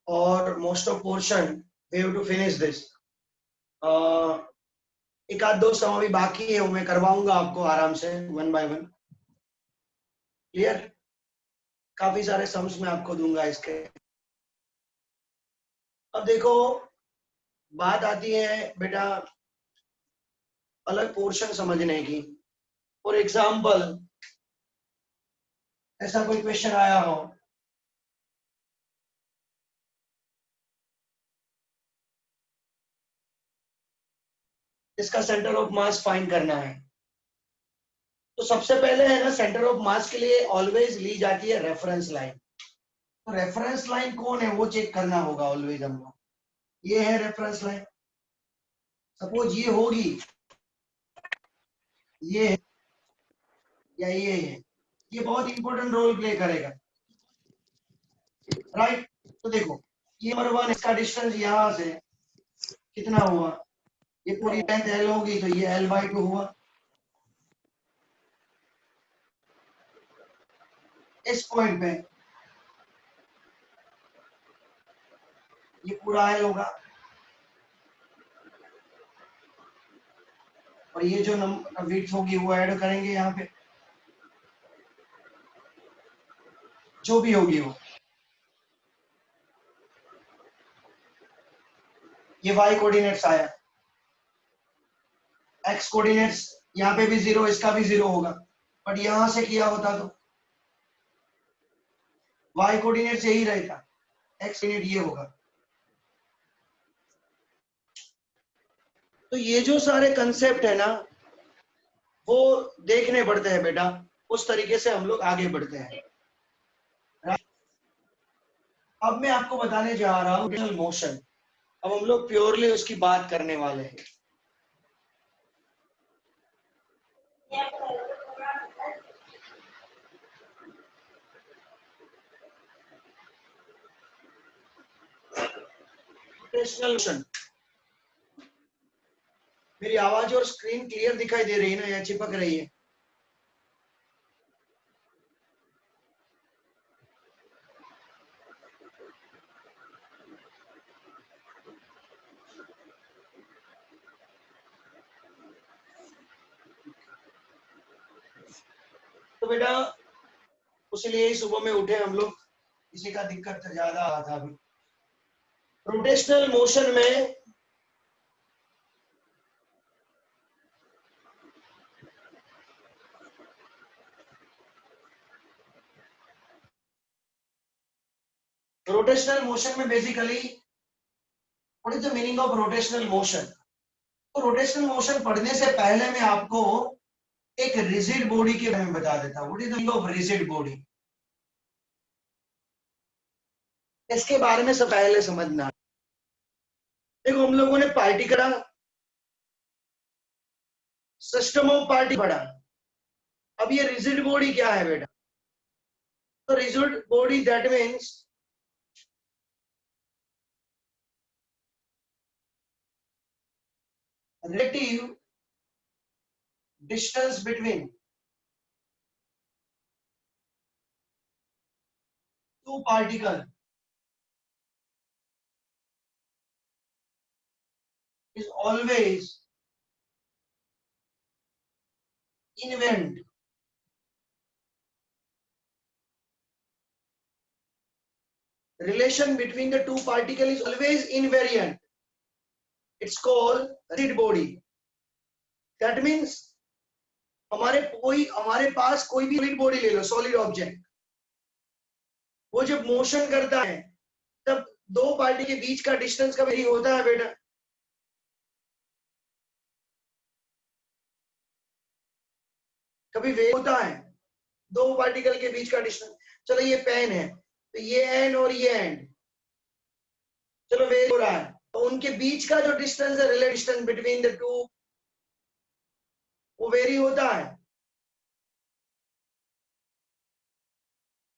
और most of portion we have to finish this. एक आध दो सम अभी बाकी है, वो मैं करवाऊंगा आपको आराम से वन बाय वन। क्लियर? काफी सारे सम्स मैं आपको दूंगा इसके। अब देखो, बात आती है बेटा अलग पोर्शन समझने की। फॉर एग्जाम्पल ऐसा कोई क्वेश्चन आया हो, इसका सेंटर ऑफ मास फाइंड करना है, तो सबसे पहले है ना सेंटर ऑफ मास के लिए ऑलवेज ली जाती है रेफरेंस लाइन। तो रेफरेंस लाइन कौन है वो चेक करना होगा ऑलवेज हमको। ये है रेफरेंस लाइन, सपोज ये होगी, ये है या ये है, ये बहुत इंपॉर्टेंट रोल प्ले करेगा, राइट? तो देखो ये नंबर वन, इसका डिस्टेंस यहां से कितना हुआ, ये पूरी लेंथ एल होगी तो ये L/2 हुआ। इस पॉइंट पे ये पूरा L होगा, और ये जो विड्थ होगी वो ऐड करेंगे यहाँ पे, जो भी होगी वो। ये y कोऑर्डिनेट्स आया, x कोऑर्डिनेट्स यहाँ पे भी 0, इसका भी 0 होगा, बट यहां से किया होता तो y कोऑर्डिनेट्स यही रहता, x कोऑर्डिनेट ये होगा। तो ये जो सारे कंसेप्ट है ना वो देखने पड़ते हैं बेटा, उस तरीके से हम लोग आगे बढ़ते हैं। अब मैं आपको बताने जा रहा हूँ रोटेशनल मोशन। अब हम लोग प्योरली उसकी बात करने वाले हैं। रोटेशनल मोशन, मेरी आवाज और स्क्रीन क्लियर दिखाई दे रही है ना या चिपक रही है? तो बेटा उसलिए ही सुबह में उठे हम लोग, किसी का दिक्कत ज्यादा आ था अभी। रोटेशनल मोशन में basically what is the meaning of rotational motion? तो रोटेशनल मोशन पढ़ने से पहले मैं आपको एक रिजिड बॉडी के बारे में बता देता हूँ। What is the meaning of rigid body? इसके बारे में सब पहले समझना। देखो हम लोगों ने पार्टिकल सिस्टम ऑफ पार्टी पढ़ा, अब ये रिजिड बॉडी क्या है बेटा? तो rigid body that means relative distance between two particles is always invariant. Relation between the two particles is always invariant. It's called rigid body. That means हमारे पास कोई भी सॉलिड बॉडी ले लो, सॉलिड ऑब्जेक्ट, वो जब मोशन करता है तब दो पार्टी के बीच का डिस्टेंस का वेरी होता है बेटा। कभी वे होता है दो पार्टिकल के बीच का डिस्टेंस। चलो ये पेन है तो ये एंड और ये एंड, चलो वे हो रहा है, तो उनके बीच का जो डिस्टेंस है, relative distance between the two, वो वेरी होता है।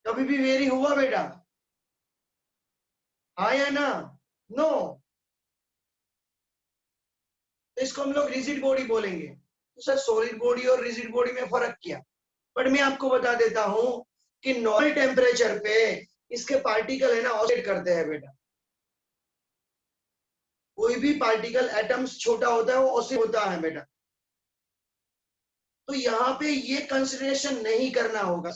कभी भी वेरी हुआ बेटा? हाँ या ना? नो। तो इसको हम लोग रिजिड बॉडी बोलेंगे। तो सर सॉलिड बॉडी और रिजिड बॉडी में फर्क क्या? बट मैं आपको बता देता हूं कि नॉर्मल टेम्परेचर पे इसके पार्टिकल है ना ऑसिलेट करते हैं बेटा। कोई भी पार्टिकल एटम्स छोटा होता है वो ऑसिलेट होता है बेटा। तो यहाँ पे ये कंसिडरेशन नहीं करना होगा।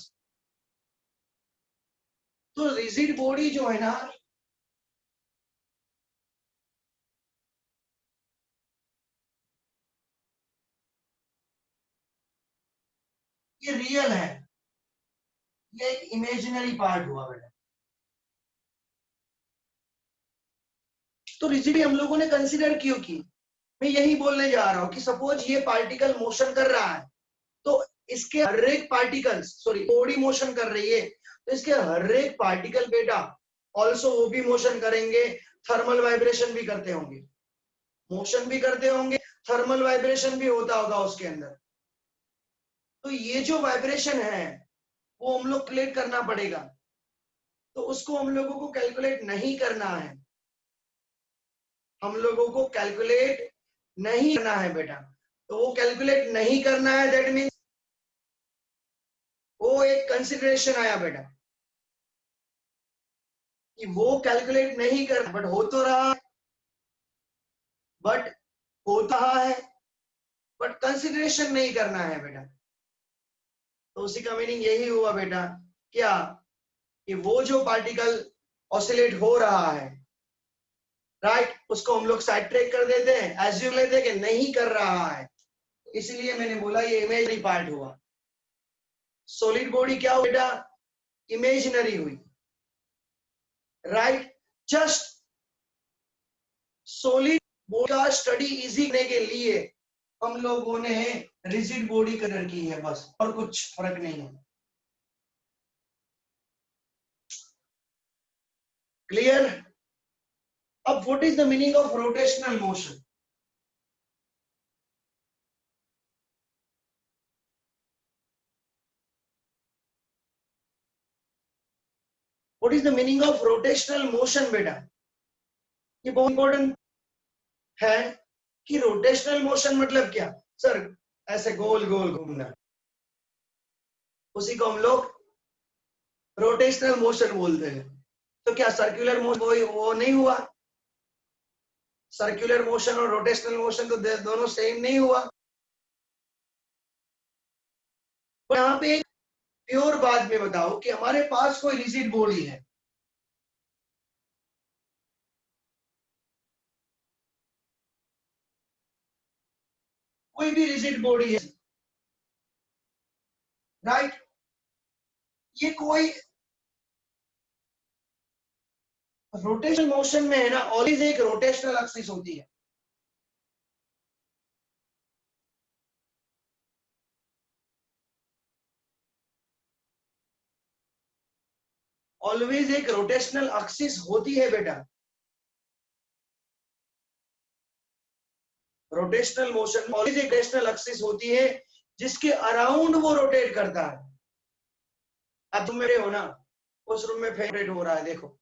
तो रिजिड बॉडी जो है ना, ये रियल है, ये एक इमेजिनरी पार्ट हुआ बेटा। तो रिजिडी हम लोगों ने कंसीडर क्यों की? मैं यही बोलने जा रहा हूं कि सपोज ये पार्टिकल मोशन कर रहा है, तो इसके हर एक पार्टिकल, सॉरी बॉडी मोशन कर रही है, तो इसके हर एक पार्टिकल बेटा ऑल्सो वो भी मोशन करेंगे, थर्मल वाइब्रेशन भी करते होंगे, मोशन भी करते होंगे, थर्मल वाइब्रेशन भी होता होगा उसके अंदर। तो ये जो वाइब्रेशन है वो हम लोग कैलकुलेट करना पड़ेगा। तो उसको हम लोगों को कैलकुलेट नहीं करना है, हम लोगों को कैलकुलेट नहीं करना है बेटा। तो वो कैलकुलेट नहीं करना है, दैट मीन्स वो एक कंसिडरेशन आया बेटा कि वो कैलकुलेट नहीं कर, बट हो तो रहा है, बट होता है, बट कंसिडरेशन नहीं करना है बेटा। तो उसी का मीनिंग यही हुआ बेटा, क्या कि वो जो पार्टिकल ऑसिलेट हो रहा है, राइट, उसको हम लोग साइड ट्रैक कर देते हैं, एज्यूम लेते हैं कि नहीं कर रहा है, इसलिए मैंने बोला ये इमेजनरी पार्ट हुआ। सॉलिड बॉडी क्या हुआ बेटा? इमेजिनरी हुई, राइट। जस्ट सॉलिड बॉडी का स्टडी इजी करने के लिए हम लोगों ने रिजिड बॉडी कलर की है, बस, और कुछ फर्क नहीं है। क्लियर? अब what is the meaning of rotational motion? What is the meaning of rotational motion बेटा? ये बहुत इंपॉर्टेंट है कि रोटेशनल मोशन मतलब क्या। सर ऐसे गोल गोल घूमना, उसी को हम लोग रोटेशनल मोशन बोलते हैं। तो क्या सर्कुलर मोशन वो नहीं हुआ? सर्कुलर मोशन और रोटेशनल मोशन तो दोनों सेम नहीं हुआ। तो यहाँ पे एक प्योर बात में बताओ कि हमारे पास कोई रिजिड बॉडी है, कोई भी रिजिड बॉडी है, राइट, ये कोई रोटेशनल मोशन में है ना, ऑलवेज एक रोटेशनल एक्सिस होती है। ऑलवेज एक रोटेशनल एक्सिस होती है बेटा। रोटेशनल मोशन में ऑलवेज एक रोटेशनल एक्सिस होती है जिसके अराउंड वो रोटेट करता है। अब तुम मेरे हो ना, उस रूम में फैन रोटेट हो रहा है, देखो,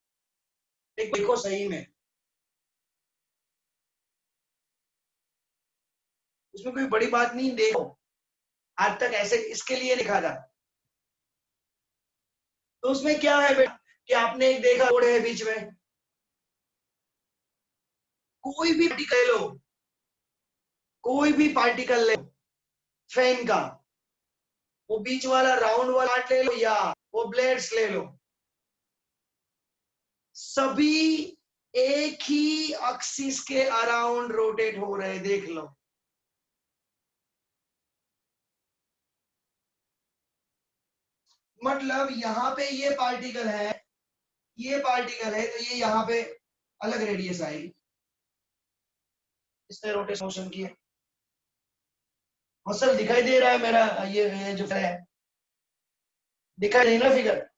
एक देखो सही में, उसमें कोई बड़ी बात नहीं, देखो, आज तक ऐसे इसके लिए लिखा था। तो उसमें क्या है बेटा कि आपने एक देखा रोड है बीच में, कोई भी पार्टिकल ले लो, कोई भी पार्टिकल ले लो फैन का, वो बीच वाला राउंड वाला पार्ट ले लो या वो ब्लेड्स ले लो, सभी एक ही एक्सिस के अराउंड रोटेट हो रहे, देख लो। मतलब यहाँ पे ये पार्टिकल है, ये पार्टिकल है, तो ये यहाँ पे अलग रेडियस आएगी, इसने रोटेशन मोशन किया। मसल दिखाई दे रहा है मेरा, ये जो है दिखाई नहीं ना फिगर,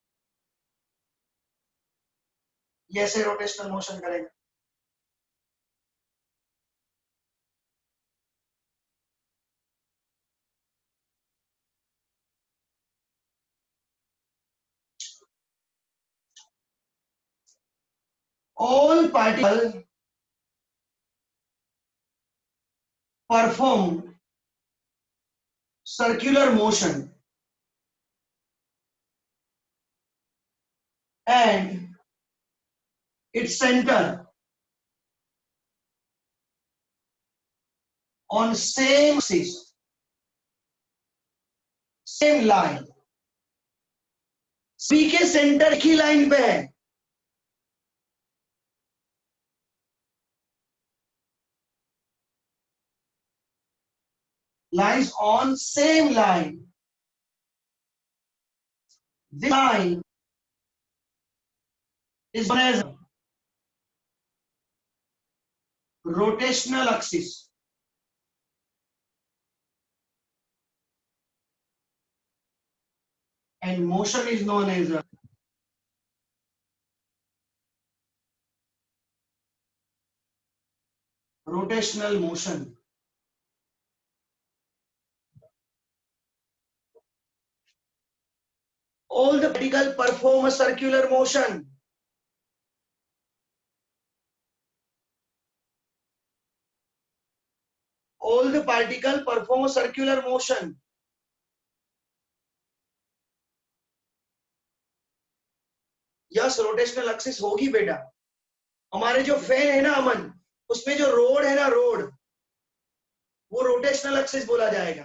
ये ऐसे रोटेशनल मोशन करेगा। all particle perform circular motion and its center on same axis, same line. सी के सेंटर एक ही लाइन पे है. Lines on same line. This line is known as rotational axis. And motion is known as rotational motion. All the particles perform a circular motion. All the particles perform a circular motion. Yes rotational axis होगी बेटा. हमारे जो fan है ना अमन, उसमें जो road है ना रोड, वो रोटेशनल एक्सिस बोला जाएगा.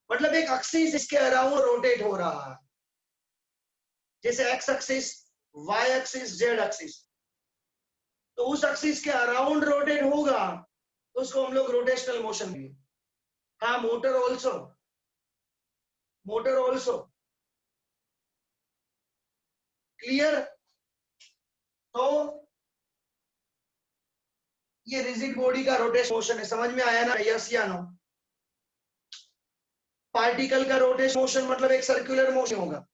मतलब एक एक्सिस इसके अराउंड रोटेट हो रहा है, जैसे X axis, Y axis, Z axis. तो उस एक्सिस के अराउंड रोटेट होगा तो उसको हम लोग रोटेशनल मोशन कहेंगे. हाँ, मोटर ऑल्सो क्लियर. तो ये रिजिड बॉडी का रोटेशन मोशन है. समझ में आया ना? यस या नो? पार्टिकल का रोटेशन मोशन मतलब एक सर्कुलर मोशन होगा,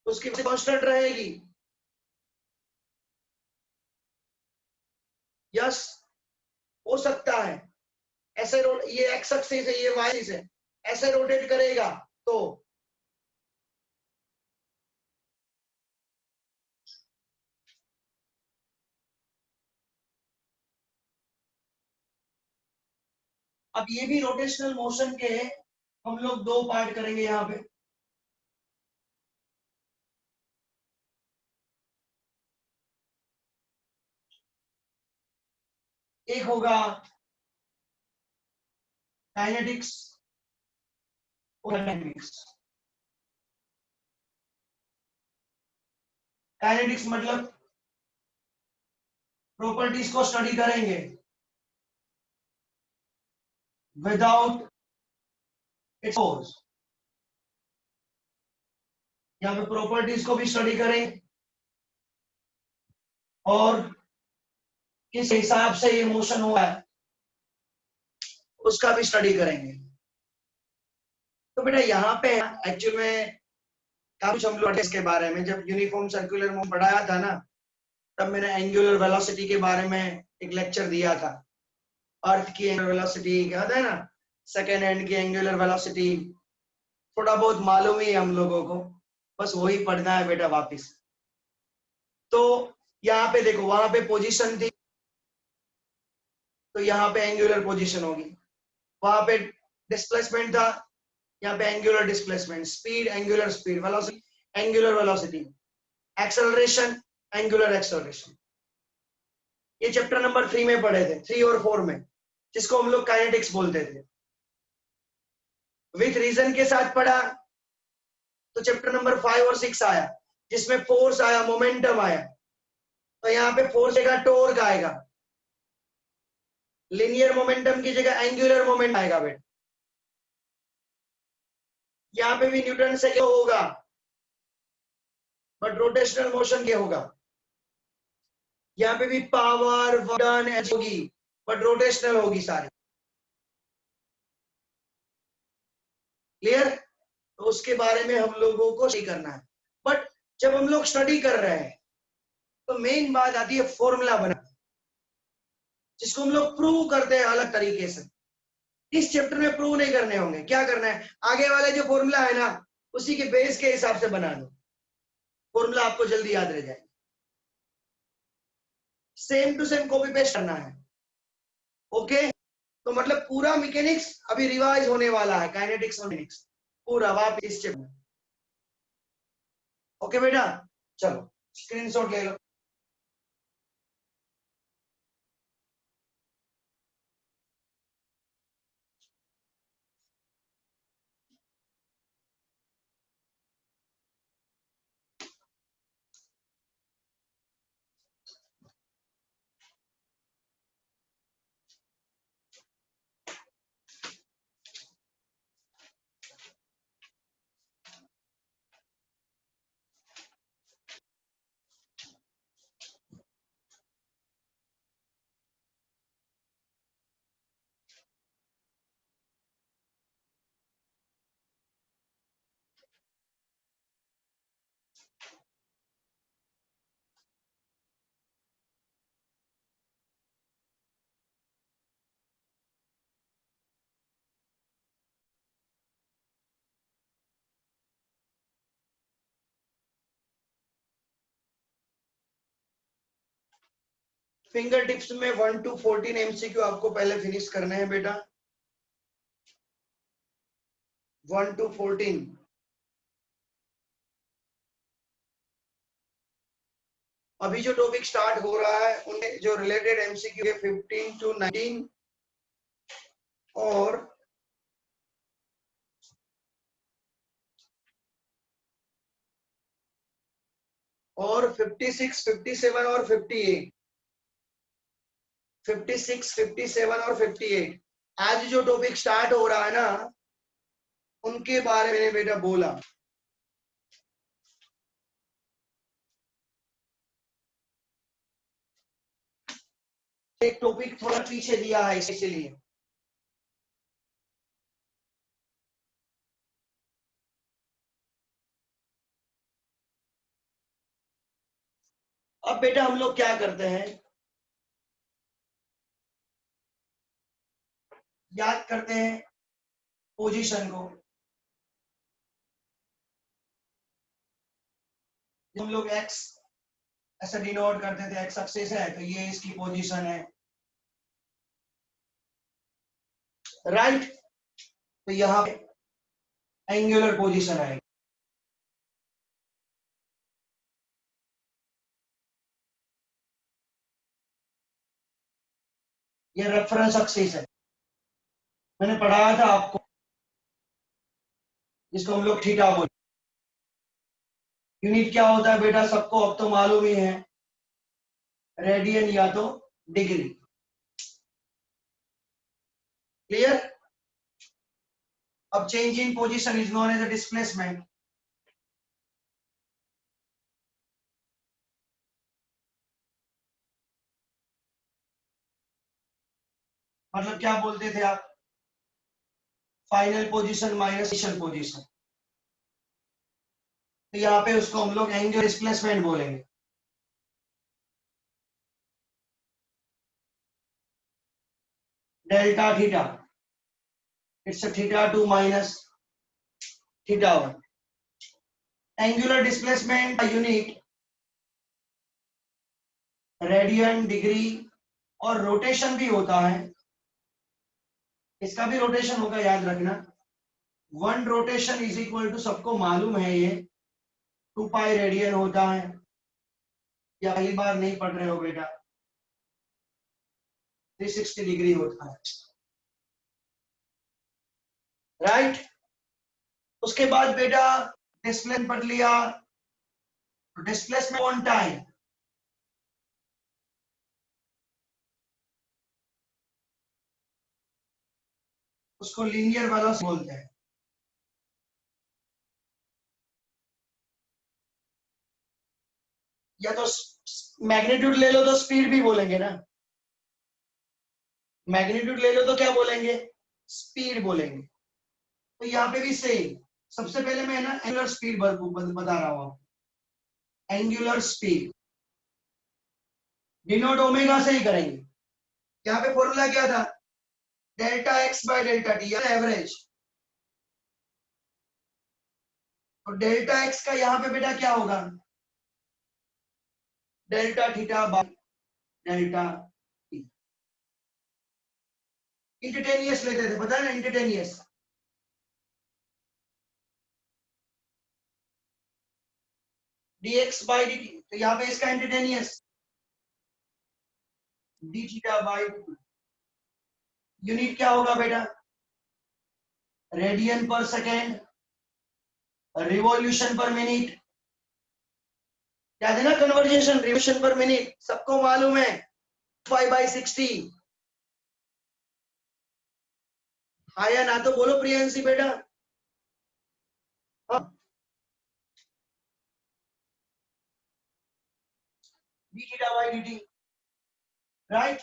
उसकी कांस्टेंट रहेगी. यस, हो सकता है ऐसे ये एक्स एक्सिस है, ये वाई एक्सिस है, ऐसे रोटेट करेगा तो अब ये भी रोटेशनल मोशन के हम लोग दो पार्ट करेंगे यहाँ पे. एक होगा काइनेटिक्स और डायनेमिक्स. काइनेटिक्स मतलब प्रॉपर्टीज को स्टडी करेंगे विदाउट इट्स फोर्स. यहाँ पे प्रॉपर्टीज को भी स्टडी करेंगे और किस हिसाब से ये मोशन हुआ है उसका भी स्टडी करेंगे. तो बेटा यहाँ पे एक्चुअल में कुछ हम लोग इसके बारे में जब यूनिफॉर्म सर्कुलर मोशन पढ़ाया था ना, तब मैंने एंगुलर वेलोसिटी के बारे में एक लेक्चर दिया था. अर्थ की एंगुलर वेलोसिटी याद है ना, सेकेंड हैंड की एंगुलर वेलोसिटी थोड़ा बहुत मालूम ही है हम लोगों को, बस वही पढ़ना है बेटा वापस. तो यहाँ पे देखो, वहां पे पोजीशन थी तो यहाँ पे एंगुलर पोजीशन होगी. वहां पे डिस्प्लेसमेंट था, यहाँ पे angular displacement. Speed angular speed, velocity angular velocity, acceleration angular acceleration. ये चैप्टर नंबर 3 में पढ़े थे, 3 और 4 में, जिसको हम लोग काइनेटिक्स बोलते थे. विथ रीजन के साथ पढ़ा तो चैप्टर नंबर 5 और 6 आया, जिसमें फोर्स आया, मोमेंटम आया. तो यहाँ पे फोर्स जगह टॉर्क आएगा, लिनियर मोमेंटम की जगह एंगुलर मोमेंट आएगा बेटा. यहाँ पे भी न्यूटन से क्या होगा, बट रोटेशनल मोशन क्या होगा. यहाँ पे भी पावर वजन होगी बट रोटेशनल होगी सारी. क्लियर? तो उसके बारे में हम लोगों को स्टडी करना है. बट जब हम लोग स्टडी कर रहे हैं तो मेन बात आती है फॉर्मूला बना, जिसको हम लोग प्रूव करते हैं अलग तरीके से. इस चैप्टर में प्रूव नहीं करने होंगे. क्या करना है, आगे वाले जो फॉर्मूला है ना, उसी के बेस के हिसाब से बना दो, फॉर्मूला आपको जल्दी याद रह जाए. Same to same copy paste करना है. ओके, तो मतलब पूरा मैकेनिक्स अभी रिवाइज होने वाला है, काइनेटिक्स और मैकेनिक्स पूरा वापस इस चैप्टर में. ओके बेटा, चलो स्क्रीनशॉट ले लो. फिंगर टिप्स में 1 to 14 एमसीक्यू आपको पहले फिनिश करने हैं बेटा। 1 to 14। अभी जो टॉपिक स्टार्ट हो रहा है उनमें जो रिलेटेड एमसीक्यू है 15 to 19 और 56, 57 और 58। 56, 57 और 58 आज जो टॉपिक स्टार्ट हो रहा है ना उनके बारे में बेटा बोला। एक टॉपिक थोड़ा पीछे दिया है इसलिए। अब बेटा हम लोग क्या करते हैं, याद करते हैं पोजीशन को। हम लोग एक्स ऐसा डिनोट करते थे, एक्स एक्सिस है तो ये इसकी पोजीशन है, राइट। तो यहाँ पे एंगुलर पोजीशन आएगी। ये रेफरेंस एक्सिस है, मैंने पढ़ाया था आपको, जिसको हम लोग थीटा बोलते। यूनिट क्या होता है बेटा, सबको अब तो मालूम ही है, रेडियन या तो डिग्री। क्लियर। अब change in position is known as a displacement. मतलब क्या बोलते थे आप, final position minus initial position. तो यहाँ पे उसको हम लोग एंगुलर डिस्प्लेसमेंट बोलेंगे। Delta theta, it's theta 2 minus theta 1। Angular displacement का यूनिट रेडियन, डिग्री और रोटेशन भी होता है। इसका भी रोटेशन होगा, याद रखना। 1 रोटेशन इज इक्वल टू, सबको मालूम है ये, 2 पाई रेडियन होता है। या पहली बार नहीं पढ़ रहे हो बेटा, 360 डिग्री होता है, राइट। उसके बाद बेटा डिस्प्लेसमेंट पढ़ लिया, डिस्प्लेसमेंट ऑन टाइम। उसको लीनियर वेलोसिटी बोलते हैं। या तो मैग्नीट्यूड ले लो तो स्पीड भी बोलेंगे ना, मैग्नीट्यूड ले लो तो क्या बोलेंगे, स्पीड बोलेंगे। तो यहाँ पे भी सेम। सबसे पहले मैं ना एंगुलर स्पीड बता रहा हूँ, एंगुलर स्पीड डिनोट ओमेगा से ही करेंगे। यहाँ पे फॉर्मूला क्या था, delta x by delta T, average. और डेल्टा एक्स का यहाँ पे बेटा क्या होगा, delta theta by delta T. Instantaneous लेते थे, पता है ना, इंस्टेंटेनियस। dx बाय dt, तो यहाँ पे इसका instantaneous D theta by, unit क्या होगा बेटा, रेडियन पर सेकेंड, रिवॉल्यूशन पर मिनट। याद है ना, कन्वर्जेशन रिवॉल्यूशन पर मिनट सबको मालूम है, 5/60। हाँ या ना तो बोलो प्रियंसी बेटा। हाँ, D theta by dt, right.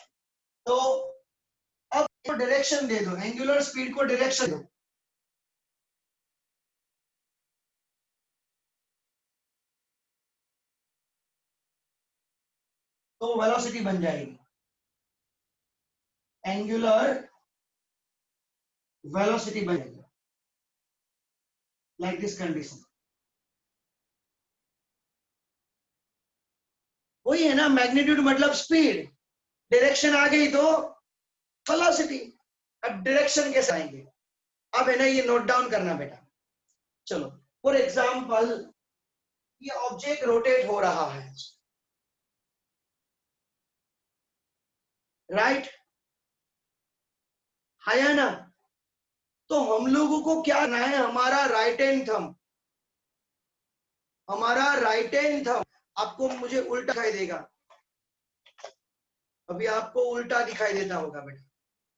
तो अब डायरेक्शन दे दो, एंगुलर स्पीड को डायरेक्शन दो, तो वेलोसिटी बन जाएगी, एंगुलर वेलोसिटी बन जाएगी, लाइक दिस कंडीशन। वही है ना, मैग्नीट्यूड मतलब स्पीड। डायरेक्शन आ गई तो वेलोसिटी। अब डायरेक्शन कैसे आएंगे, अब है ना ये नोट डाउन करना बेटा। चलो फॉर एग्जाम्पल ये ऑब्जेक्ट रोटेट हो रहा है, राइट, है ना। तो हम लोगों को क्या करना है, हमारा राइट हैंड थंब, हमारा राइट हैंड थंब आपको मुझे उल्टा दिखाई देगा, अभी आपको उल्टा दिखाई देता होगा बेटा,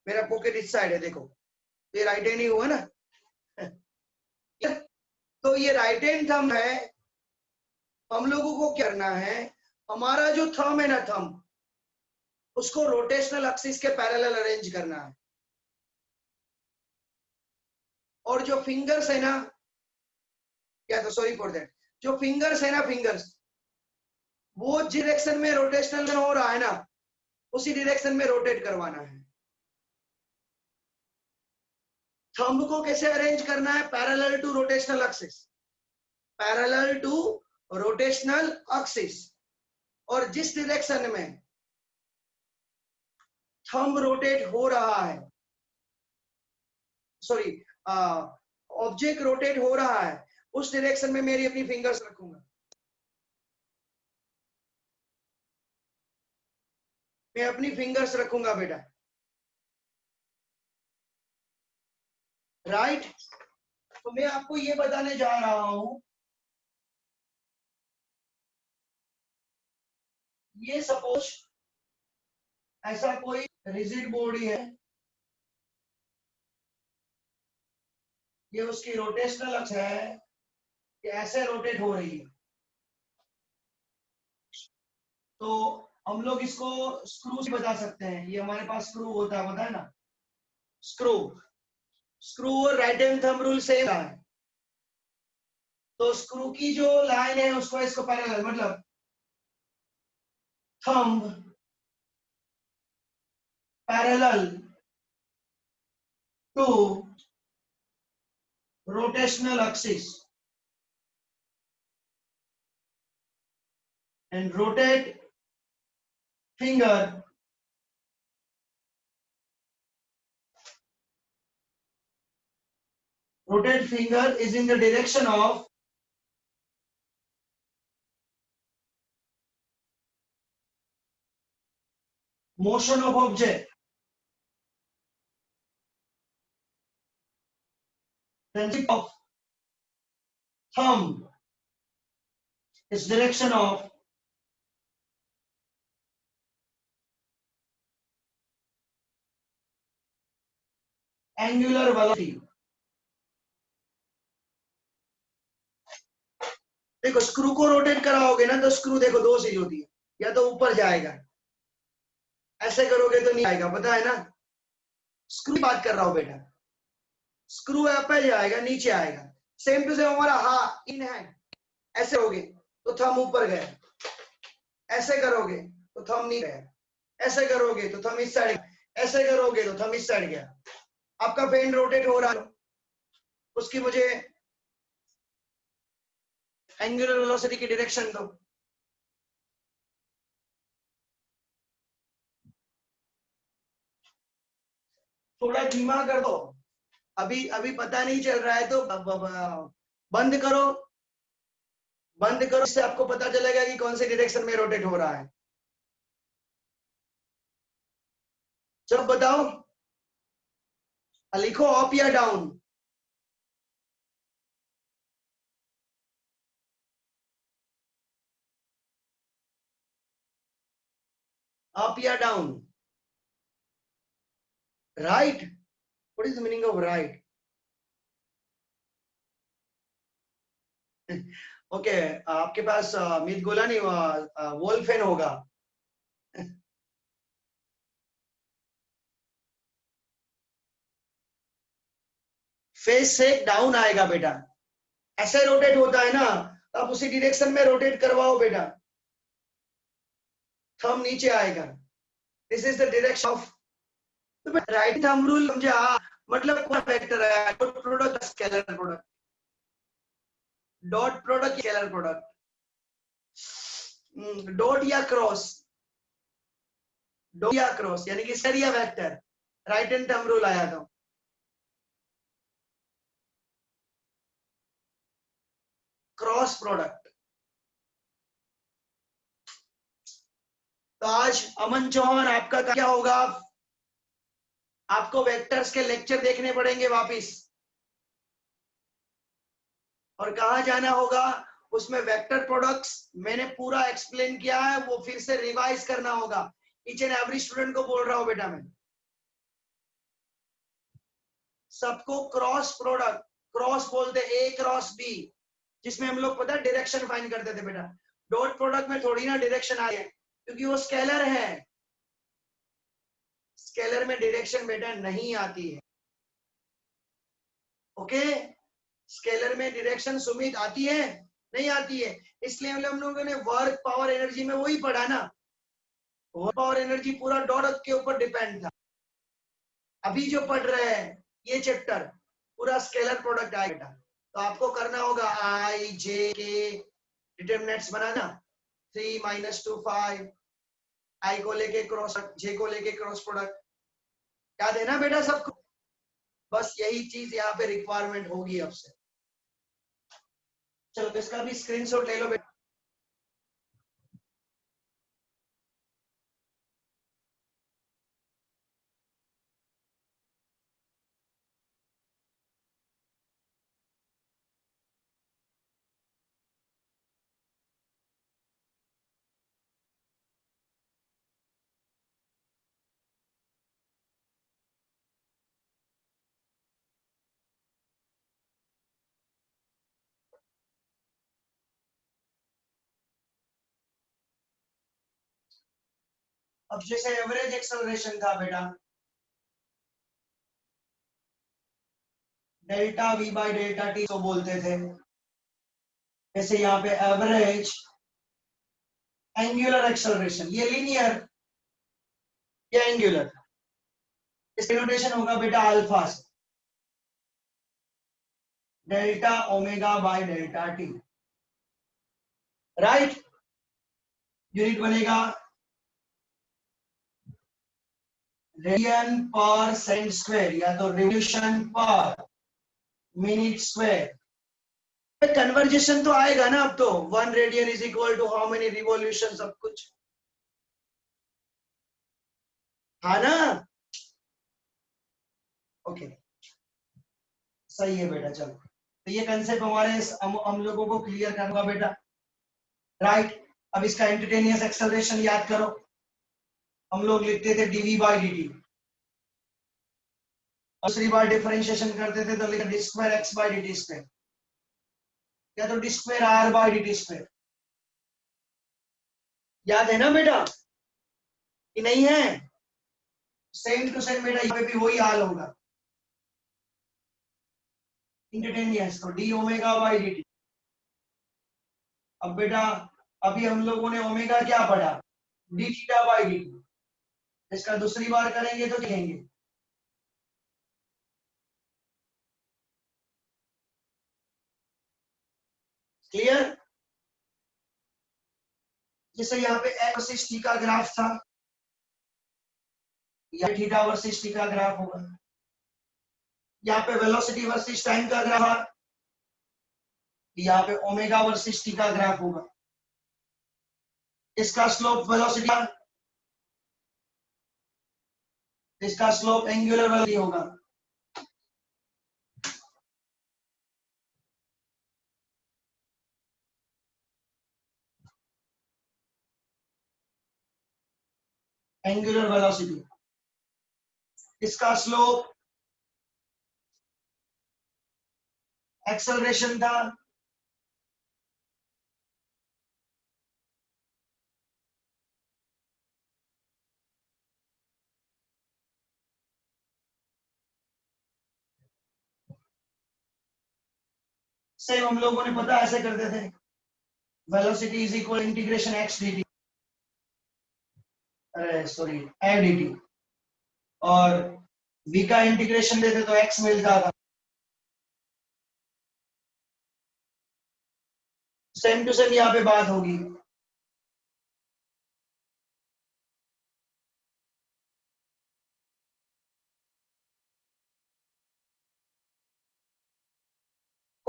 मेरा पॉकेट इस साइड है, देखो ये राइट हैंड ही हुआ ना। तो ये राइट हैंड थंब है, हम लोगों को क्या करना है, हमारा जो थंब है ना, थंब उसको रोटेशनल एक्सिस के पैरेलल अरेंज करना है, और जो फिंगर्स है ना, क्या था, सॉरी फॉर दैट, जो फिंगर्स है ना, फिंगर्स वो डायरेक्शन में रोटेशनल हो रहा है ना, उसी डायरेक्शन में रोटेट करवाना है। थंब को कैसे अरेंज करना है, parallel to rotational axis, parallel to rotational axis, और जिस डायरेक्शन में थंब रोटेट हो रहा है, सॉरी ऑब्जेक्ट रोटेट हो रहा है, उस डायरेक्शन में मेरी अपनी फिंगर्स रखूंगा, मैं अपनी फिंगर्स रखूंगा बेटा, राइट। तो मैं आपको ये बताने जा रहा हूं, ये सपोज ऐसा कोई रिजिड बॉडी है, ये उसकी रोटेशनल अक्ष है, ये ऐसे रोटेट हो रही है, तो हम लोग इसको स्क्रू से बता सकते हैं, ये हमारे पास स्क्रू होता है, पता है ना, स्क्रू, स्क्रू और right hand thumb rule same है, तो स्क्रू की जो लाइन है उसको इसको पैरेलल, मतलब thumb parallel to rotational axis and rotate finger is in the direction of motion of object, then tip of thumb is direction of angular velocity। देखो screw को रोटेट कराओगे ना, तो स्क्रू देखो दो चीज होती है, या तो ऊपर जाएगा, ऐसे करोगे तो नहीं आएगा, पता है ना, स्क्रू की बात कर रहा हूं बेटा, स्क्रू अप जाएगा, नीचे आएगा, सेम टू सेम हमारा हा इन हैंड, ऐसे होगे तो थंब ऊपर गया, ऐसे करोगे तो थंब नहीं गया, ऐसे करोगे तो थंब इस साइड, ऐसे करोगे तो थंब इस साइड गया, आपका पेन रोटेट हो रहा है, उसकी मुझे एंगुलर वेलोसिटी की डायरेक्शन दो, थोड़ा धीमा कर दो, अभी अभी पता नहीं चल रहा है तो बंद करो, बंद करो, इससे आपको पता चलेगा कि कौन से डायरेक्शन में रोटेट हो रहा है। जब बताओ, लिखो अप या डाउन, अप या down, right, what is the meaning of right, okay, आपके पास मीत गोला नहीं, वॉल फैन होगा, फेस से डाउन आएगा बेटा, ऐसे रोटेट होता है ना, आप उसी डायरेक्शन में रोटेट करवाओ बेटा, थंब नीचे आएगा, this is the direction of, right thumb rule समझा, मतलब कौन वेक्टर है, dot product scalar product, dot product scalar product, dot या क्रॉस, डॉट या क्रॉस, यानी कि स्क्वायर या vector, right hand thumb rule आया था। Cross product. तो आज अमन चौहान आपका क्या होगा, आपको वेक्टर्स के लेक्चर देखने पड़ेंगे वापिस, और कहा जाना होगा, उसमें वेक्टर प्रोडक्ट्स मैंने पूरा एक्सप्लेन किया है, वो फिर से रिवाइज करना होगा। ईच एंड एवरी स्टूडेंट को बोल रहा हूं बेटा मैं, सबको क्रॉस प्रोडक्ट, क्रॉस बोलते ए क्रॉस बी, जिसमें हम लोग पता है डायरेक्शन फाइंड करते थे बेटा। डॉट प्रोडक्ट में थोड़ी ना डायरेक्शन आ है, क्योंकि वो स्केलर है, स्केलर में डायरेक्शन बेटा नहीं आती है। ओके, स्केलर में डायरेक्शन सुमित आती है, नहीं आती है, इसलिए हम लोगों ने वर्क पावर एनर्जी में वही पढ़ा ना, वर्क पावर एनर्जी पूरा डॉट के ऊपर डिपेंड था। अभी जो पढ़ रहे हैं ये चैप्टर पूरा स्केलर प्रोडक्ट आएगा, तो आपको करना होगा आई जे के डिटरमिनेंट्स बनाना, 3 - 2 5, आई को लेके क्रॉस, जे को लेके क्रॉस प्रोडक्ट, याद है ना बेटा सबको। बस यही चीज यहाँ पे रिक्वायरमेंट होगी अब से। चलो तो इसका भी स्क्रीनशॉट ले लो बेटा। अब जैसे एवरेज एक्सेलरेशन था बेटा, delta we by delta T तो बोलते थे, जैसे यहाँ पे एवरेज एंगुलर एक्सेलरेशन, ये लीनियर या एंगुलर, इसका नोटेशन होगा बेटा अल्फा से, delta omega by delta T, right. Unit बनेगा रेडियन पर सेकंड स्क्वायर, या तो revolution per minute square. Conversation तो आएगा ना अब तो, 1 radian is equal to how many revolution, सब कुछ, हाँ ना। ओके, सही है बेटा। चलो तो ये कंसेप्ट हमारे हम लोगों को क्लियर करना बेटा, राइट। अब इसका इंस्टेंटेनियस एक्सेलरेशन याद करो, हम लोग लिखते थे डीवी बाई डी टी, दूसरी बार डिफरेंशिएशन करते थे तो लिखा D square X by D T square, या तो D square R by D T square. याद है ना बेटा कि नहीं है? सेम टू सेम बेटा, यहाँ पे भी वही हाल होगा, इंस्टेंटेनियस तो D omega by D T. अब बेटा अभी हम लोगों ने ओमेगा क्या पढ़ा, D theta by D T, इसका दूसरी बार करेंगे तो लिखेंगे क्लियर। जैसे यहाँ पे एक्स वर्सेस टी का ग्राफ था, या थीटा वर्सेस टी का ग्राफ होगा, यहाँ पे वेलोसिटी वर्सेस टाइम का ग्राफ, यहाँ पे ओमेगा वर्सेस टी का ग्राफ होगा, इसका स्लोप वेलोसिटी, इसका स्लोप एंगुलर वेलोसिटी होगा। एंगुलर वेलोसिटी, इसका स्लोप एक्सेलरेशन था, सेम हम लोगों ने पता ऐसे करते थे, velocity is equal integration x D T, अरे सॉरी ए डी टी, और v का इंटीग्रेशन देते तो x मिलता था। सेम टू सेम यहाँ पे बात होगी,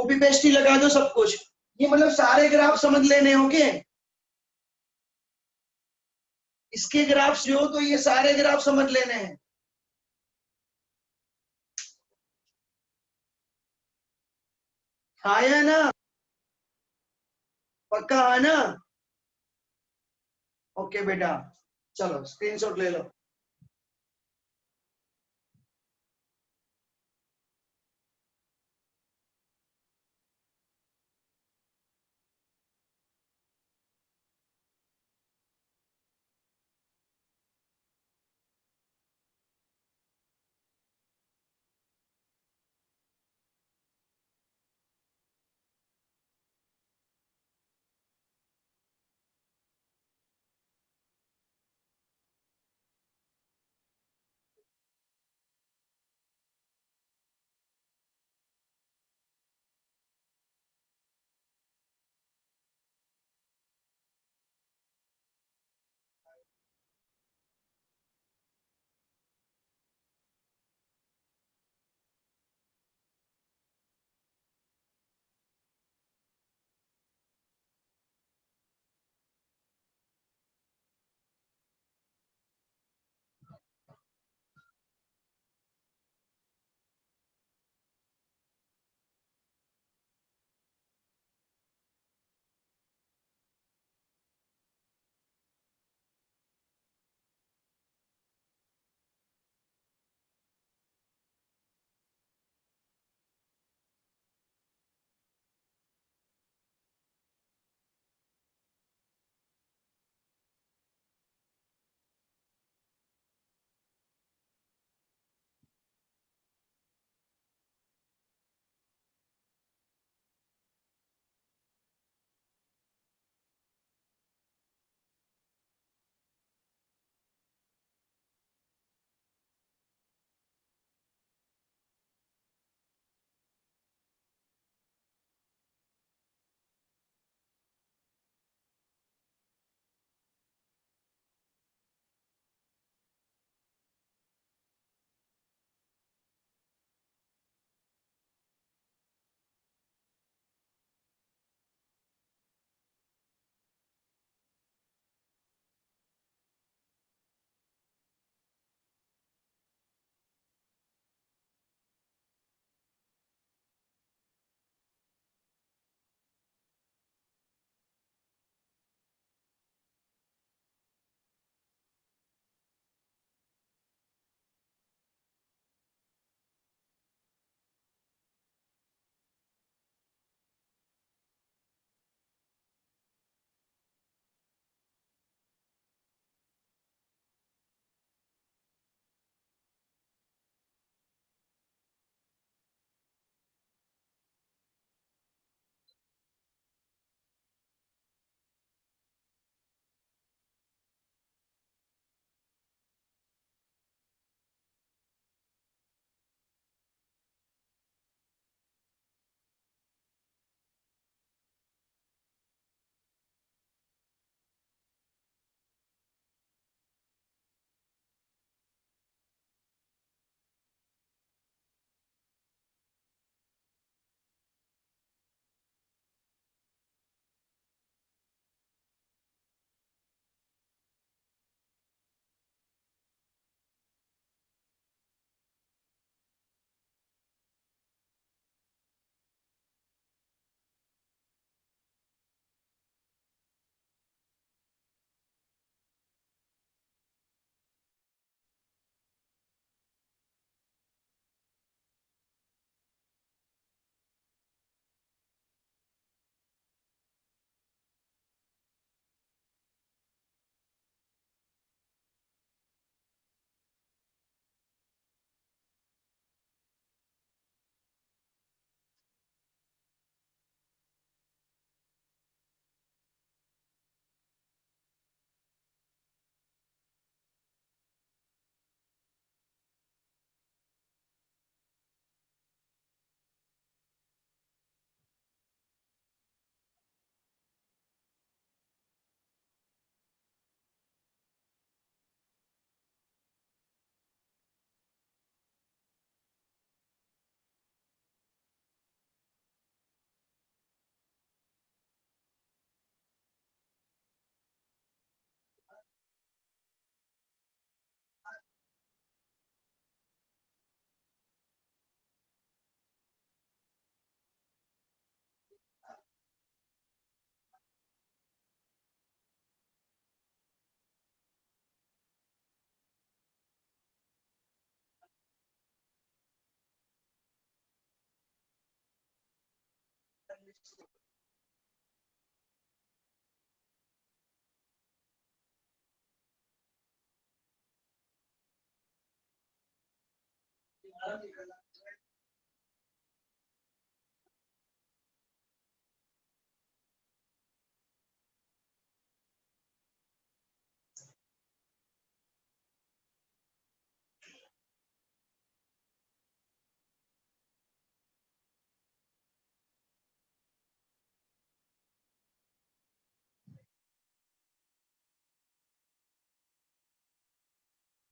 कॉपी पेस्ट ही लगा दो सब कुछ। ये मतलब सारे ग्राफ समझ लेने होंगे, इसके ग्राफ्स जो तो ये सारे ग्राफ समझ लेने हैं। हाँ या ना, पक्का है ना? ओके बेटा, चलो स्क्रीनशॉट ले लो।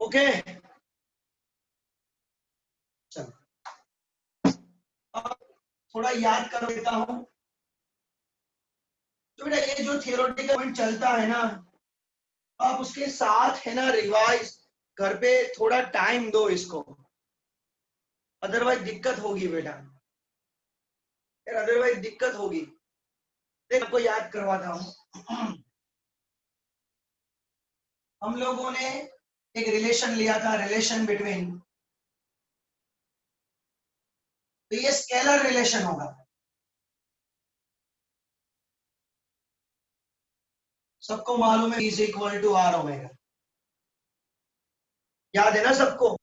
ओके, चलो अब थोड़ा याद कर लेता हूं। तो बेटा ये जो थियोरेटिकल पॉइंट चलता है ना, आप उसके साथ है ना रिवाइज घर पे थोड़ा टाइम दो इसको, अदरवाइज दिक्कत होगी बेटा, यार अदरवाइज दिक्कत होगी। देख आपको याद करवाता हूं। हम लोगों ने एक रिलेशन लिया था, रिलेशन बिटवीन, तो ये स्केलर रिलेशन होगा। सबको मालूम है is equal to R omega, याद है ना सबको।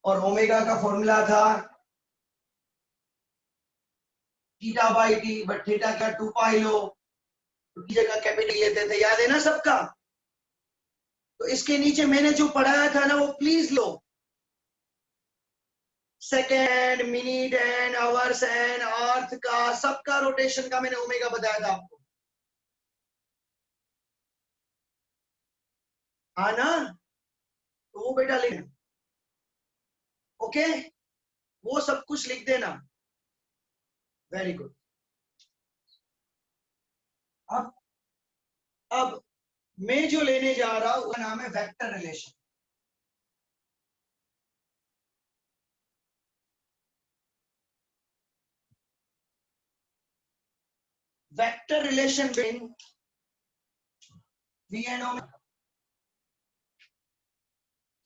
और ओमेगा का फॉर्मूला था theta by T, but theta का 2 पाई लो, तो की जगह कैपिटल लेते थे, याद है ना सबका। तो इसके नीचे मैंने जो पढ़ाया था ना वो please low, second, minute and hours and earth का सबका रोटेशन का मैंने ओमेगा बताया था आपको, हाँ ना। तो वो बेटा लिख, ओके, वो सब कुछ लिख देना। Very good. अब अब मैं जो लेने जा रहा हूं उसका नाम है vector relation. Vector relation between V and omega.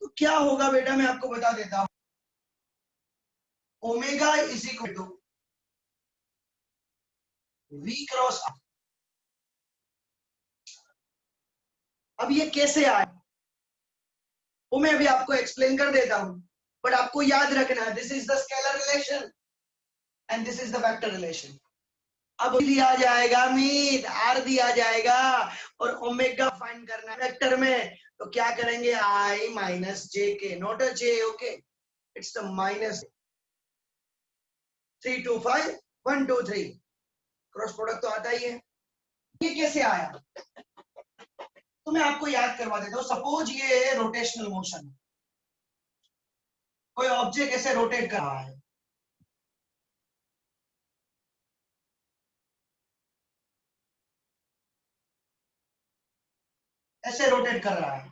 तो क्या होगा बेटा मैं आपको बता देता हूं, omega is equal to V cross R. अब ये कैसे आया वो मैं अभी आपको एक्सप्लेन कर देता हूं, बट आपको याद रखना है this is the scalar relation and this is the vector relation. अब दिया जाएगा मीट आर दिया जाएगा और ओमेगा फाइंड करना है वेक्टर में, तो क्या करेंगे आई माइनस जे के, not a J, okay, it's the minus 3 2 5 1 2 3, cross product तो आता ही है। ये कैसे आया तो मैं आपको याद करवा देता हूँ। सपोज ये रोटेशनल मोशन, कोई ऑब्जेक्ट ऐसे रोटेट कर रहा है, ऐसे रोटेट कर रहा है,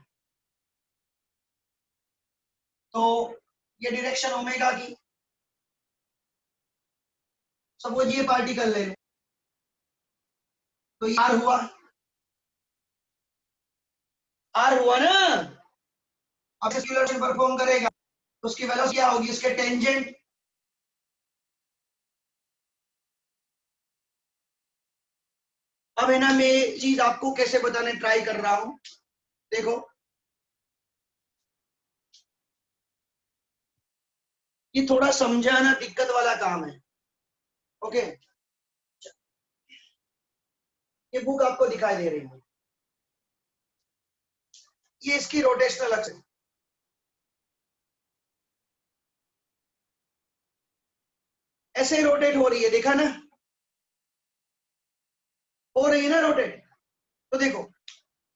तो ये डायरेक्शन ओमेगा की, सपोज ये पार्टिकल ले लो, तो ये आर हुआ ना। अब एक्सीलरेशन परफॉर्म करेगा तो उसकी वेलोसिटी क्या होगी, इसके टेंजेंट। अब है ना मैं चीज आपको कैसे बताने ट्राई कर रहा हूं, देखो ये थोड़ा समझाना दिक्कत वाला काम है, ओके। ये बुक आपको दिखाई दे रही है, ये इसकी रोटेशनल एक्सिस, ऐसे ही रोटेट हो रही है, देखा ना, हो रही है ना रोटेट। तो देखो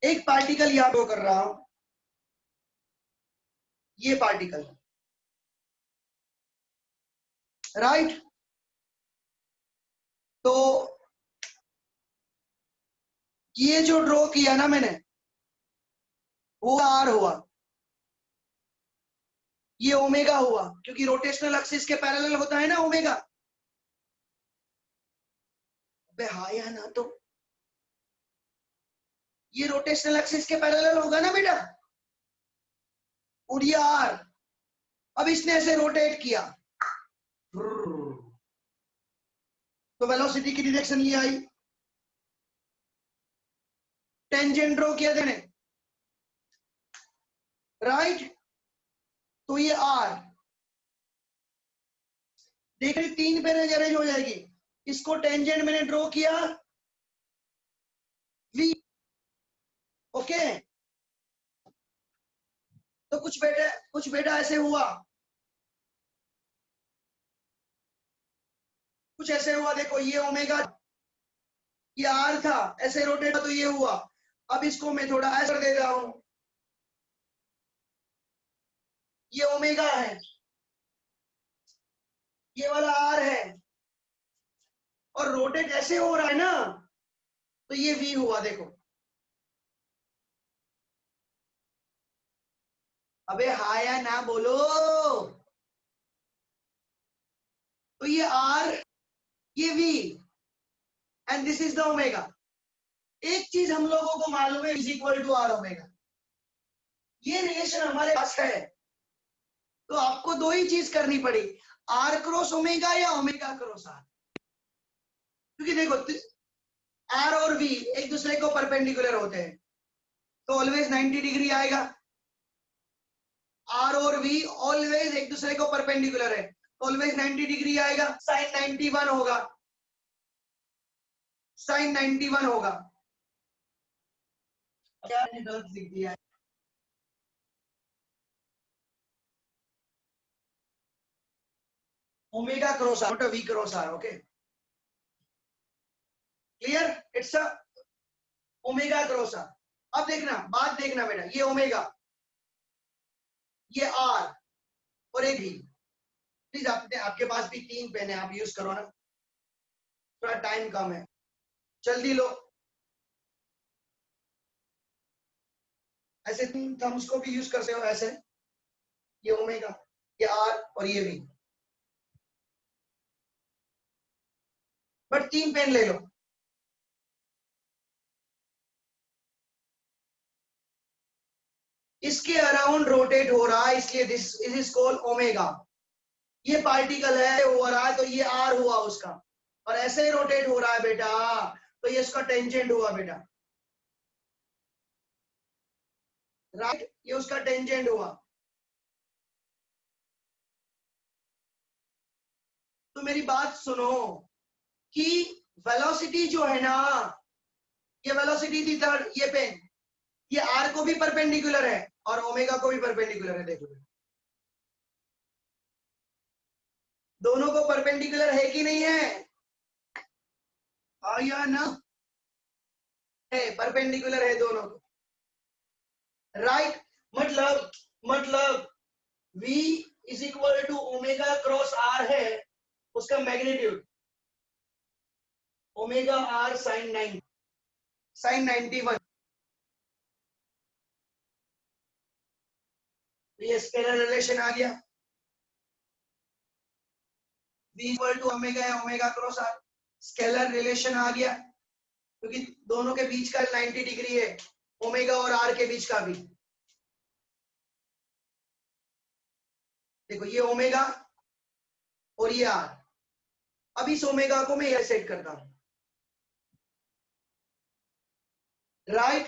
एक पार्टिकल यहां पे कर रहा हूं, ये पार्टिकल, राइट। तो ये जो ड्रॉ किया ना मैंने वो आर हुआ, ये ओमेगा हुआ, क्योंकि रोटेशनल एक्सिस के पैरेलल होता है ना ओमेगा। अबे हाँ या ना, तो ये रोटेशनल एक्सिस के पैरेलल होगा ना बेटा, और ये आर। अब इसने ऐसे रोटेट किया, तो वेलोसिटी की डायरेक्शन ये आई, टेंजेंट ड्रॉ किया देने, राइट। तो ये आर, देख रही 3 पे अरेंज हो जाएगी। इसको टेंजेंट मैंने ड्रॉ किया वी, ओके। तो कुछ बेटा ऐसे हुआ, कुछ ऐसे हुआ, देखो ये ओमेगा, ये आर था, ऐसे रोटेट तो ये हुआ। अब इसको मैं थोड़ा ऐसे कर दे रहा हूं, ये ओमेगा है, ये वाला आर है, और रोटेट ऐसे हो रहा है ना, तो ये वी हुआ, देखो। अबे हाँ या ना बोलो। तो ये आर, ये V, and this is the omega. एक चीज हम लोगों को मालूम है, is equal to R omega, ये रिलेशन हमारे पास है। तो आपको दो ही चीज करनी पड़ी, आर क्रॉस ओमेगा या ओमेगा क्रॉस आर। क्योंकि देखो आर और वी एक दूसरे को परपेंडिकुलर होते हैं, तो ऑलवेज 90 डिग्री आएगा। आर और वी ऑलवेज एक दूसरे को परपेंडिकुलर है, ऑलवेज 90 डिग्री आएगा। साइन 91 होगा, साइन 91 होगा। क्या गलत लिख दिया है? Omega cross R, not a V cross R, okay. Clear? It's a omega cross R. अब देखना, बात देखना बेटा, ये ओमेगा, ये आर, और एक भी। प्लीज आपके पास भी 3 पेन है, आप यूज करो ना, थोड़ा टाइम कम है, जल्दी लो। ऐसे 3 थम्स को भी यूज कर सकते हो, ऐसे, ये ओमेगा, ये आर, और ये भी। बट 3 पेन ले लो। इसके अराउंड रोटेट हो रहा है, इसलिए दिस इज कॉल्ड ओमेगा। ये पार्टिकल है हो रहा है, तो ये आर हुआ उसका, और ऐसे ही रोटेट हो रहा है बेटा, तो ये इसका टेंजेंट हुआ बेटा, राइट। ये उसका टेंजेंट हुआ। तो मेरी बात सुनो कि वेलोसिटी जो है ना, ये वेलोसिटी थी थर्ड, ये पेन, ये आर को भी परपेंडिकुलर है और ओमेगा को भी परपेंडिकुलर है, देखो दोनों को परपेंडिकुलर है कि नहीं है? हाँ या ना? है, परपेंडिकुलर है दोनों को, राइट। मतलब v is equal to omega cross r है, उसका magnitude omega r sine 9, sine 91। तो ये स्केलर रिलेशन आ गया, v इक्वल टू ओमेगा है, omega cross r, scalar relation आ गया, क्योंकि दोनों के बीच का 90 डिग्री है, ओमेगा और आर के बीच का भी। देखो ये ओमेगा और ये आर। अब इस ओमेगा को मैं यह सेट करता हूं, right.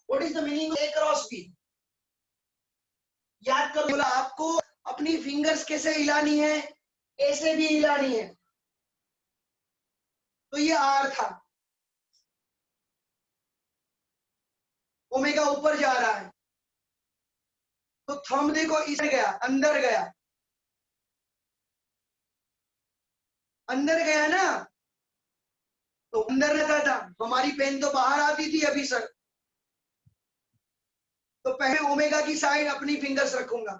What is the meaning A cross B? याद कर, बोला आपको अपनी फिंगर्स कैसे हिलानी है, ऐसे भी हिलानी है। तो ये आर था, ओमेगा ऊपर जा रहा है, तो थंब देखो इधर गया, अंदर गया, अंदर गया ना, तो अंदर रहता था, हमारी पेन तो बाहर आती थी अभी सर। तो पहले ओमेगा की साइड अपनी फिंगर्स रखूंगा,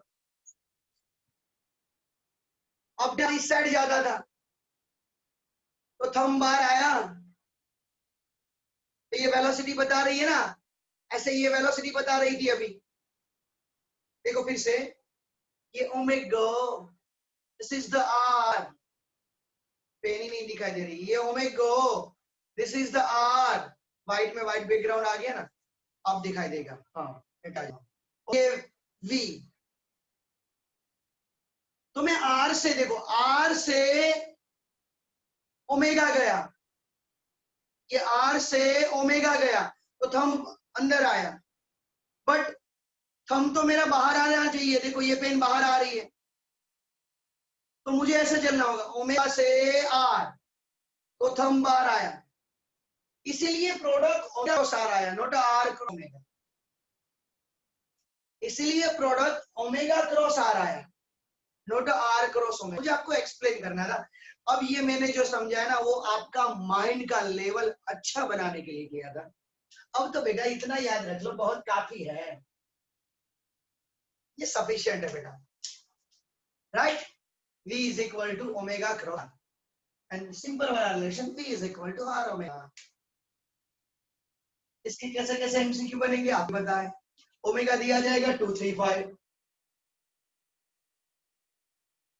अब इस साइड जाता था, तो थंब बाहर आया। तो ये वेलोसिटी बता रही है ना, ऐसे ये वेलोसिटी बता रही थी अभी। देखो फिर से, ये omega, this is the r, pen ही नहीं दिखाई दे रही, ये omega, this is the r. White में व्हाइट बैकग्राउंड आ गया ना, अब दिखाई देगा, हाँ हटा जाओ। ये वी, तो मैं आर से, देखो आर से ओमेगा गया, ये आर से ओमेगा गया तो थंब अंदर आया, बट थंब तो मेरा बाहर आना चाहिए। देखो ये पेन बाहर आ रही है, तो मुझे ऐसे चलना होगा, ओमेगा से आर, तो थंब बाहर आया, इसीलिए प्रोडक्ट ओमेगा क्रॉस आर आया, नॉट आर क्रॉस ओमेगा। इसीलिए प्रोडक्ट ओमेगा क्रॉस आर आया, नॉट आर क्रॉस ओमेगा। मुझे आपको एक्सप्लेन करना था। अब ये मैंने जो समझा है ना, वो आपका माइंड का लेवल अच्छा बनाने के लिए किया था। अब तो बेटा इतना याद रख लो, बहुत काफी है, ये सफिशिएंट है बेटा, right. V is equal to omega cross and simple वाला relation V is equal to r omega। इसके कैसे कैसे एमसीक्यू बनेंगे आप बताएं। ओमेगा दिया जाएगा 235,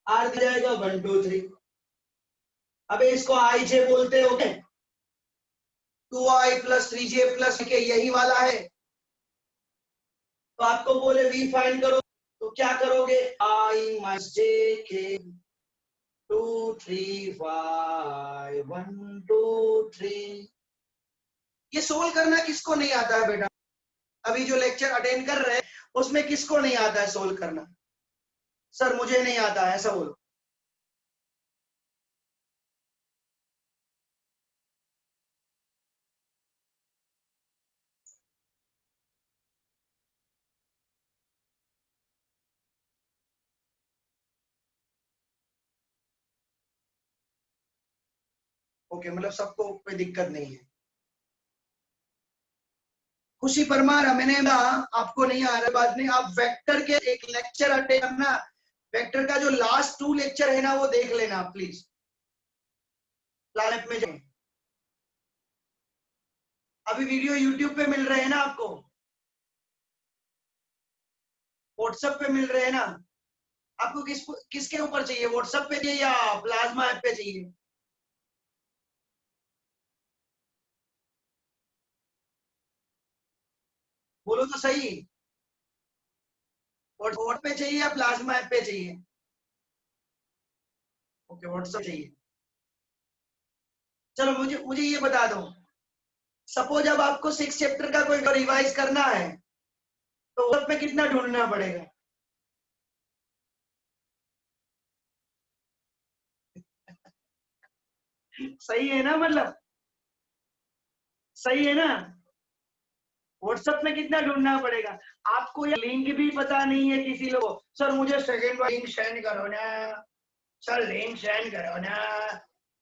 r दिया जाएगा 1 2 3। अबे इसको आई जे बोलते हो क्या? 2i प्लस 3j प्लस के यही वाला है। तो आपको बोले v फाइंड करो, तो क्या करोगे? i माइनस j के 2 3 5 1 2 3। ये सोल्व करना किसको नहीं आता है बेटा? अभी जो लेक्चर अटेंड कर रहे हैं उसमें किसको नहीं आता है सोल्व करना? सर मुझे नहीं आता है, ऐसा बोलो। ओके, मतलब सबको कोई दिक्कत नहीं है। खुशी परमार, मैंने कहा आपको नहीं आ रहा, बात नहीं, आप वेक्टर के एक लेक्चर अटेंड करना। वेक्टर का जो लास्ट 2 लेक्चर है ना वो देख लेना प्लीज, प्लैनेट में जाए। अभी वीडियो यूट्यूब पे मिल रहे हैं ना आपको, व्हाट्सएप पे मिल रहे हैं ना? आपको किसके ऊपर चाहिए, व्हाट्सएप पे चाहिए या प्लाज्मा ऐप पे चाहिए? बोलो तो सही, व्हाट्सएप पे चाहिए या प्लाज्मा ऐप पे चाहिए? ओके, व्हाट्सएप चाहिए। चलो मुझे मुझे ये बता दो, सपोज अब आपको 6 चैप्टर का कोई रिवाइज करना है तो व्हाट्सएप पे कितना ढूंढना पड़ेगा? सही है ना, मतलब सही है ना? व्हाट्सएप में कितना ढूंढना पड़ेगा? आपको ये लिंक भी पता नहीं है किसी लोगों, सर मुझे सेकंड बार लिंक सेंड करो ना, सर लिंक सेंड करो ना।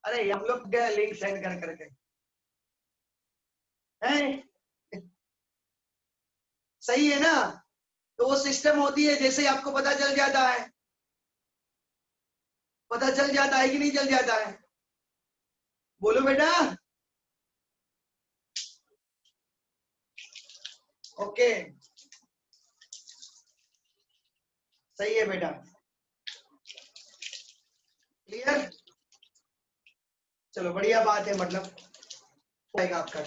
अरे हम लोग गए लिंक सेंड कर करके हैं? सही है ना? तो वो सिस्टम होती है, जैसे ही आपको पता चल जाता है, पता चल जाता है कि नहीं चल जाता है? बोलो बेटा। ओके, सही है बेटा, क्लियर। चलो बढ़िया बात है, मतलब आएगा आपका।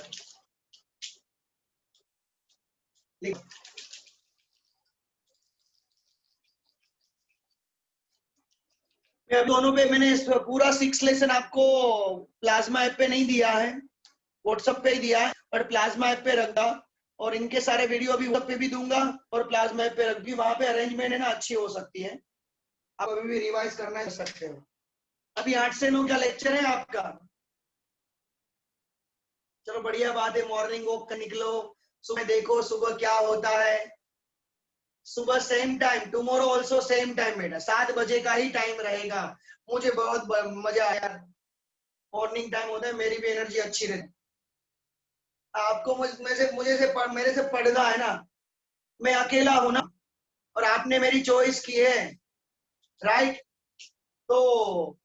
लिखो। दोनों पे मैंने पूरा 6 लेसन आपको प्लाज्मा ऐप पे नहीं दिया है, व्हाट्सएप पे ही दिया है, पर प्लाज्मा ऐप पे रखा, और इनके सारे वीडियो अभी व्हाट्सएप पे भी दूंगा और प्लाज्मा ऐप पे रख भी, वहां पे अरेंजमेंट है ना अच्छी हो सकती है, आप अभी भी रिवाइज करना कर सकते हो। अभी 8 से 9 का लेक्चर है आपका। चलो बढ़िया बात है, मॉर्निंग वॉक का निकलो, सुबह देखो सुबह क्या होता है। सुबह same time, tomorrow also same time बेटा, 7 बजे का ही टाइम रहेगा। मुझे बहुत मजा आया, मॉर्निंग टाइम होता है, मेरी भी एनर्जी अच्छी रहती। आपको मेरे से पढ़ना है ना, मैं अकेला हूं ना, और आपने मेरी चॉइस की है, राइट? तो